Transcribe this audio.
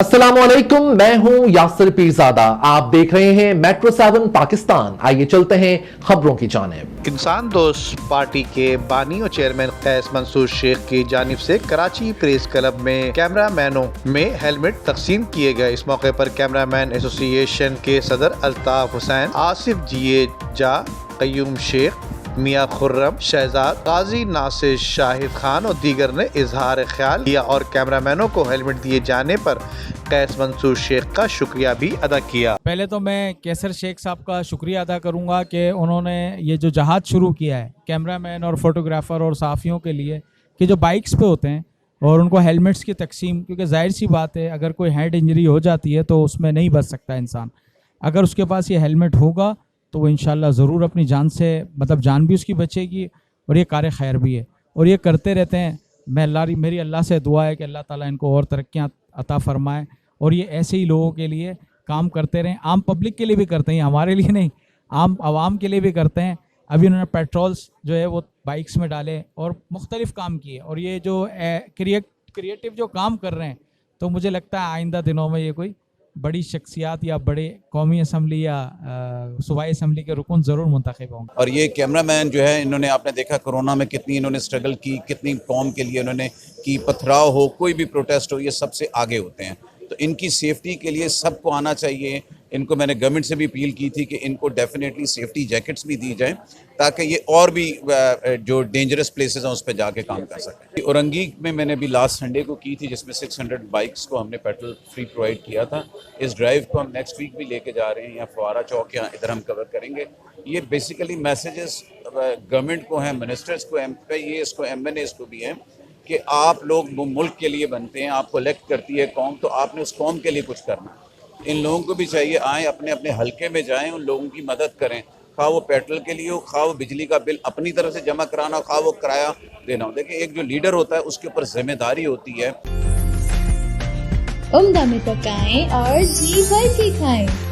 अस्सलामुअलैकुम, मैं हूं यासिर पीरजादा। आप देख रहे हैं मेट्रो 7 पाकिस्तान। आइए चलते हैं खबरों की जानिब। इंसान दोस्त पार्टी के बानी और चेयरमैन कैस मंसूर शेख की जानिब से कराची प्रेस क्लब में कैमरामैनों में हेलमेट तकसीम किए गए। इस मौके पर कैमरामैन एसोसिएशन के सदर अल्ताफ हुसैन, आसिफ जिए जा, कयूम शेख, मियाँ खुर्रम, शहजाद, गाजी नासिर, शाहिद खान और दीगर ने इजहार ख्याल किया और कैमरामैनों को हेलमेट दिए जाने पर कैस मंसूर शेख का शुक्रिया भी अदा किया। पहले तो मैं कैसर शेख साहब का शुक्रिया अदा करूंगा कि उन्होंने ये जो जहाज़ शुरू किया है कैमरामैन और फोटोग्राफ़र और सहाफ़ियों के लिए, कि जो बाइक्स पे होते हैं और उनको हेलमेट्स की तकसीम, क्योंकि जाहिर सी बात है अगर कोई हेड इंजरी हो जाती है तो उसमें नहीं बच सकता इंसान। अगर उसके पास ये हेलमेट होगा तो वो इंशाल्लाह ज़रूर अपनी जान से, मतलब जान भी उसकी बचेगी और ये कार खैर भी है और ये करते रहते हैं। मेरी अल्लाह से दुआ है कि अल्लाह ताला इनको और तरक्कियाँ अता फ़रमाए और ये ऐसे ही लोगों के लिए काम करते रहें। आम पब्लिक के लिए भी करते हैं, हमारे लिए नहीं, आम आवाम के लिए भी करते हैं। अभी उन्होंने पेट्रोल्स जो है वो बाइक्स में डाले और मुख्तलिफ़ काम किए और ये जो क्रिएटिव जो काम कर रहे हैं, तो मुझे लगता है आइंदा दिनों में ये कोई बड़ी शख्सियात या बड़े कौमी असम्बली या सूबाई असम्बली के रुकन ज़रूर मुंतखब होंगे। और ये कैमरामैन जो है, इन्होंने आपने देखा कोरोना में कितनी इन्होंने स्ट्रगल की, कितनी कौम के लिए इन्होंने की, पथराव हो, कोई भी प्रोटेस्ट हो, ये सबसे आगे होते हैं। तो इनकी सेफ्टी के लिए सबको आना चाहिए। इनको मैंने गवर्नमेंट से भी अपील की थी कि इनको डेफिनेटली सेफ्टी जैकेट्स भी दी जाएं ताकि ये और भी जो डेंजरस प्लेसेस हैं उस पर जाके काम कर सकें। औरंगी में मैंने भी लास्ट संडे को की थी, जिसमें 600 बाइक्स को हमने पेट्रोल फ्री प्रोवाइड किया था। इस ड्राइव को हम नेक्स्ट वीक भी लेके जा रहे हैं। यहाँ फवारा चौक यहाँ इधर हम कवर करेंगे। ये बेसिकली मैसेजेस गवर्नमेंट को हैं, मिनिस्टर्स को, MPs को, MNAs को भी हैं कि आप लोग मुल्क के लिए बनते हैं, आपको इलेक्ट करती है कौम, तो आपने उस कौम के लिए कुछ करना। इन लोगों को भी चाहिए आएँ, अपने अपने हलके में जाएं, उन लोगों की मदद करें, खा वो पेट्रोल के लिए हो, खा वो बिजली का बिल अपनी तरफ से जमा कराना हो, खा वो किराया देना हो। देखिए, एक जो लीडर होता है उसके ऊपर जिम्मेदारी होती है। उम्दा में पकाएं और जी भर के खाएं।